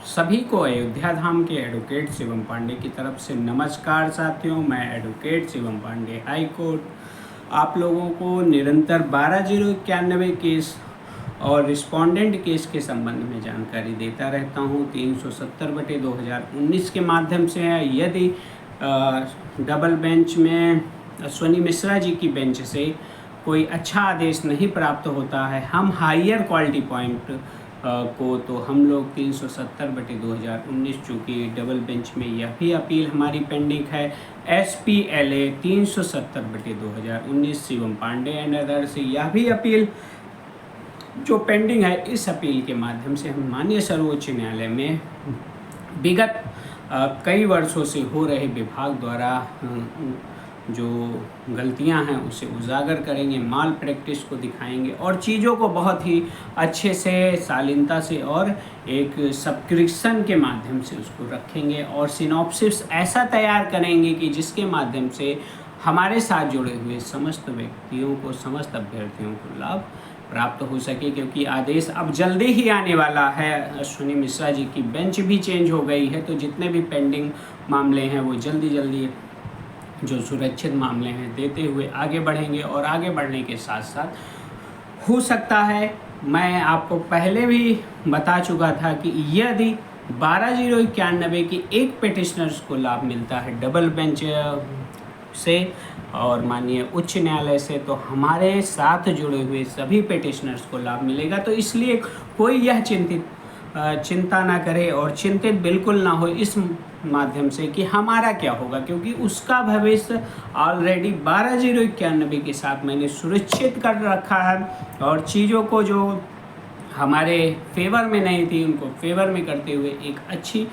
सभी को अयोध्या धाम के एडवोकेट शिवम पांडे की तरफ से नमस्कार साथियों। मैं advocate Shivam Pandey high court आप लोगों को निरंतर 12091 केस और रिस्पोंडेंट केस के संबंध में जानकारी देता रहता हूं। 370/2019 के माध्यम से है। यदि डबल बेंच में अश्वनी मिश्रा जी की बेंच से कोई अच्छा आदेश नहीं प्राप्त होता है हम हायर क्वालिटी पॉइंट को, तो हम लोग 370/2019 चूँकि डबल बेंच में यह भी अपील हमारी पेंडिंग है SPLA 370/2019 Shivam Pandey and other से यह भी अपील जो पेंडिंग है। इस अपील के माध्यम से हम माननीय सर्वोच्च न्यायालय में विगत कई वर्षों से हो रहे विभाग द्वारा जो गलतियां हैं उसे उजागर करेंगे, माल प्रैक्टिस को दिखाएंगे और चीज़ों को बहुत ही अच्छे से शालीनता से और एक सब्सक्रिप्शन के माध्यम से उसको रखेंगे और सिनॉप्सिस ऐसा तैयार करेंगे कि जिसके माध्यम से हमारे साथ जुड़े हुए समस्त व्यक्तियों को, समस्त अभ्यर्थियों को लाभ प्राप्त हो सके। क्योंकि आदेश अब जल्दी ही आने वाला है। अश्वनी मिश्रा जी की बेंच भी चेंज हो गई है, तो जितने भी पेंडिंग मामले हैं वो जल्दी जो सुरक्षित मामले हैं देते हुए आगे बढ़ेंगे। और आगे बढ़ने के साथ साथ हो सकता है, मैं आपको पहले भी बता चुका था कि यदि 12091 की एक पिटिशनर्स को लाभ मिलता है डबल बेंच से और माननीय उच्च न्यायालय से, तो हमारे साथ जुड़े हुए सभी पिटिशनर्स को लाभ मिलेगा। तो इसलिए कोई यह चिंता ना करे और चिंतित बिल्कुल ना हो इस माध्यम से कि हमारा क्या होगा, क्योंकि उसका भविष्य ऑलरेडी 12091 के साथ मैंने सुरक्षित कर रखा है और चीज़ों को जो हमारे फेवर में नहीं थी उनको फेवर में करते हुए एक अच्छी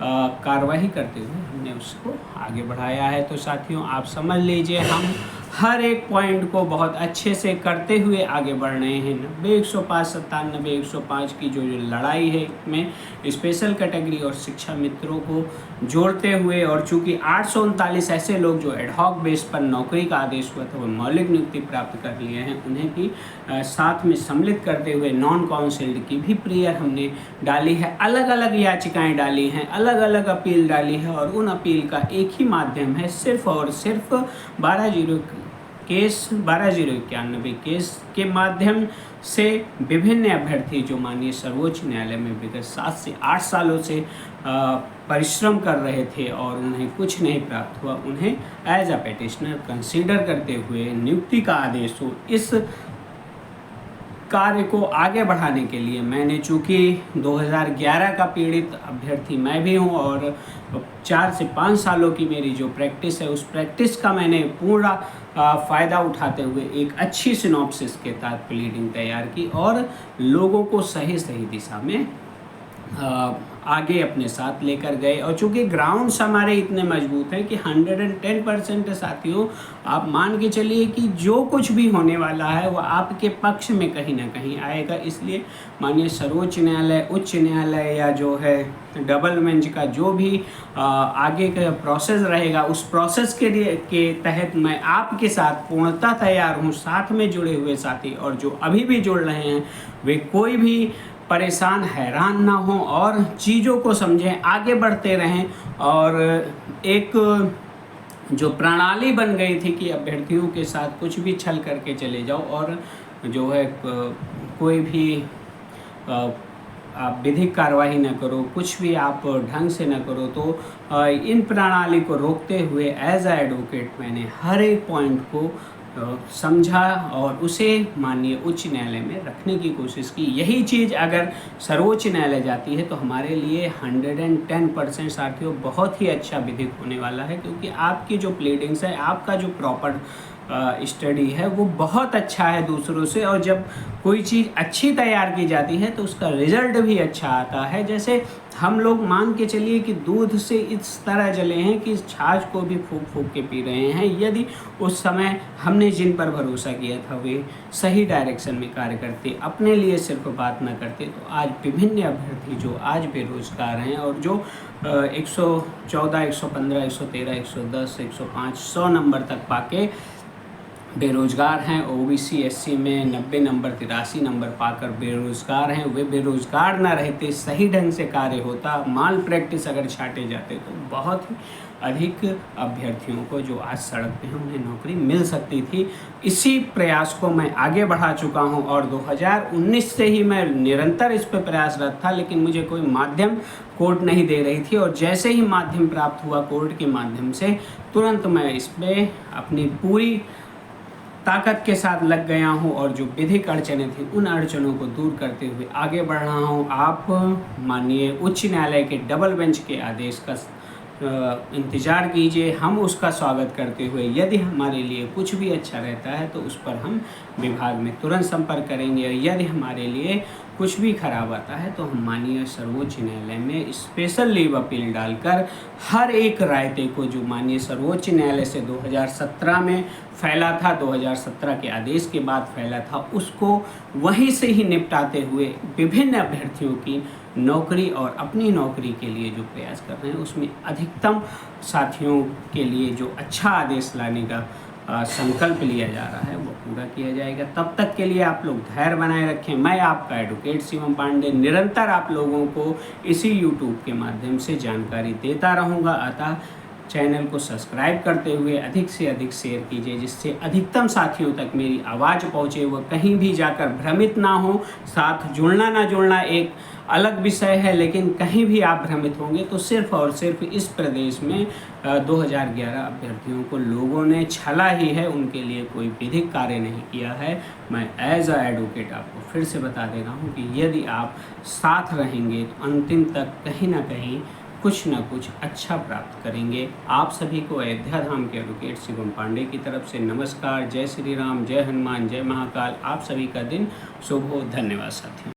कार्रवाई करते हुए हमने उसको आगे बढ़ाया है। तो साथियों, आप समझ लीजिए हम हर एक पॉइंट को बहुत अच्छे से करते हुए आगे बढ़ रहे हैं। 90, 105, 97, 105 की जो लड़ाई है में स्पेशल कैटेगरी और शिक्षा मित्रों को जोड़ते हुए, और चूंकि 839 ऐसे लोग जो एडहॉक बेस पर नौकरी का आदेश हुआ था वो मौलिक नियुक्ति प्राप्त कर लिए हैं, उन्हें भी साथ में सम्मिलित करते हुए नॉन काउंसिल्ड की भी प्रेयर हमने डाली है। अलग अलग याचिकाएं डाली हैं, अलग अलग अपील डाली है और उन अपील का एक ही माध्यम है, सिर्फ और सिर्फ 12091 केस के माध्यम से विभिन्न अभ्यर्थी जो माननीय सर्वोच्च न्यायालय में विगत 7 से 8 सालों से परिश्रम कर रहे थे और उन्हें कुछ नहीं प्राप्त हुआ, उन्हें एज अ पिटिशनर कंसीडर करते हुए नियुक्ति का आदेश हो। इस कार्य को आगे बढ़ाने के लिए मैंने, चूँकि 2011 का पीड़ित अभ्यर्थी मैं भी हूं और 4 से 5 सालों की मेरी जो प्रैक्टिस है उस प्रैक्टिस का मैंने पूरा फ़ायदा उठाते हुए एक अच्छी सिनॉप्सिस के तहत प्लीडिंग तैयार की और लोगों को सही दिशा में आगे अपने साथ लेकर गए। और चूँकि ग्राउंड्स हमारे इतने मजबूत हैं कि 110% साथियों आप मान के चलिए कि जो कुछ भी होने वाला है वो आपके पक्ष में कहीं ना कहीं आएगा। इसलिए माननीय सर्वोच्च न्यायालय, उच्च न्यायालय या जो है डबल बेंच का जो भी आगे का प्रोसेस रहेगा उस प्रोसेस के तहत मैं आपके साथ पूर्णतः तैयार हूँ। साथ में जुड़े हुए साथी और जो अभी भी जुड़ रहे हैं वे कोई भी परेशान, हैरान ना हो और चीज़ों को समझें, आगे बढ़ते रहें। और एक जो प्रणाली बन गई थी कि अभ्यर्थियों के साथ कुछ भी छल करके चले जाओ और जो है कोई भी आप विधिक कार्रवाई न करो, कुछ भी आप ढंग से न करो, तो इन प्रणाली को रोकते हुए एज अ एडवोकेट मैंने हर एक पॉइंट को समझा और उसे माननीय उच्च न्यायालय में रखने की कोशिश की। यही चीज़ अगर सर्वोच्च न्यायालय जाती है तो हमारे लिए 110% साथियों बहुत ही अच्छा विधिक होने वाला है, क्योंकि आपकी जो प्लीडिंग्स है, आपका जो प्रॉपर स्टडी है वो बहुत अच्छा है दूसरों से। और जब कोई चीज़ अच्छी तैयार की जाती है तो उसका रिजल्ट भी अच्छा आता है। जैसे हम लोग मान के चलिए कि दूध से इस तरह जले हैं कि छाछ को भी फूंक फूंक के पी रहे हैं। यदि उस समय हमने जिन पर भरोसा किया था वे सही डायरेक्शन में कार्य करते, अपने लिए सिर्फ बात न करते, तो आज विभिन्न अभ्यर्थी जो आज बेरोजगार हैं और जो 114, 115, 113, 110, 105, 100 नंबर तक पाके बेरोज़गार हैं, ओबीसी एससी में 90 नंबर 83 नंबर पाकर बेरोज़गार हैं, वे बेरोज़गार ना रहते, सही ढंग से कार्य होता, माल प्रैक्टिस अगर छांटे जाते तो बहुत ही अधिक अभ्यर्थियों को जो आज सड़क पे हैं उन्हें नौकरी मिल सकती थी। इसी प्रयास को मैं आगे बढ़ा चुका हूं और 2019 से ही मैं निरंतर इस पे प्रयासरत था, लेकिन मुझे कोई माध्यम कोर्ट नहीं दे रही थी और जैसे ही माध्यम प्राप्त हुआ कोर्ट के माध्यम से तुरंत मैं इस पे अपनी पूरी ताकत के साथ लग गया हूं और जो विधिक अड़चनें थी उन अड़चनों को दूर करते हुए आगे बढ़ रहा हूं। आप माननीय उच्च न्यायालय के डबल बेंच के आदेश का इंतज़ार कीजिए, हम उसका स्वागत करते हुए यदि हमारे लिए कुछ भी अच्छा रहता है तो उस पर हम विभाग में तुरंत संपर्क करेंगे और यदि हमारे लिए कुछ भी खराब आता है तो हम माननीय सर्वोच्च न्यायालय में स्पेशल लीव अपील डालकर हर एक रायते को जो माननीय सर्वोच्च न्यायालय से 2017 में फैला था, 2017 के आदेश के बाद फैला था, उसको वहीं से ही निपटाते हुए विभिन्न अभ्यर्थियों की नौकरी और अपनी नौकरी के लिए जो प्रयास कर रहे हैं उसमें अधिकतम साथियों के लिए जो अच्छा आदेश लाने का संकल्प लिया जा रहा है वो पूरा किया जाएगा। तब तक के लिए आप लोग धैर्य बनाए रखें। मैं आपका एडवोकेट शिवम पांडे निरंतर आप लोगों को इसी यूट्यूब के माध्यम से जानकारी देता रहूँगा, अतः चैनल को सब्सक्राइब करते हुए अधिक से अधिक शेयर कीजिए जिससे अधिकतम साथियों तक मेरी आवाज़ पहुँचे, वह कहीं भी जाकर भ्रमित ना हो। साथ जुड़ना ना जुड़ना एक अलग विषय है, लेकिन कहीं भी आप भ्रमित होंगे तो सिर्फ और सिर्फ इस प्रदेश में 2011 अभ्यर्थियों को लोगों ने छला ही है, उनके लिए कोई विधिक कार्य नहीं किया है। मैं एज अ एडवोकेट आपको फिर से बता दे रहा हूँ कि यदि आप साथ रहेंगे तो अंतिम तक कहीं ना कहीं कुछ ना कुछ अच्छा प्राप्त करेंगे। आप सभी को अयोध्या धाम के एडवोकेट शिवम पांडे की तरफ से नमस्कार। जय श्री राम, जय हनुमान, जय महाकाल। आप सभी का दिन शुभ हो। धन्यवाद साथियों।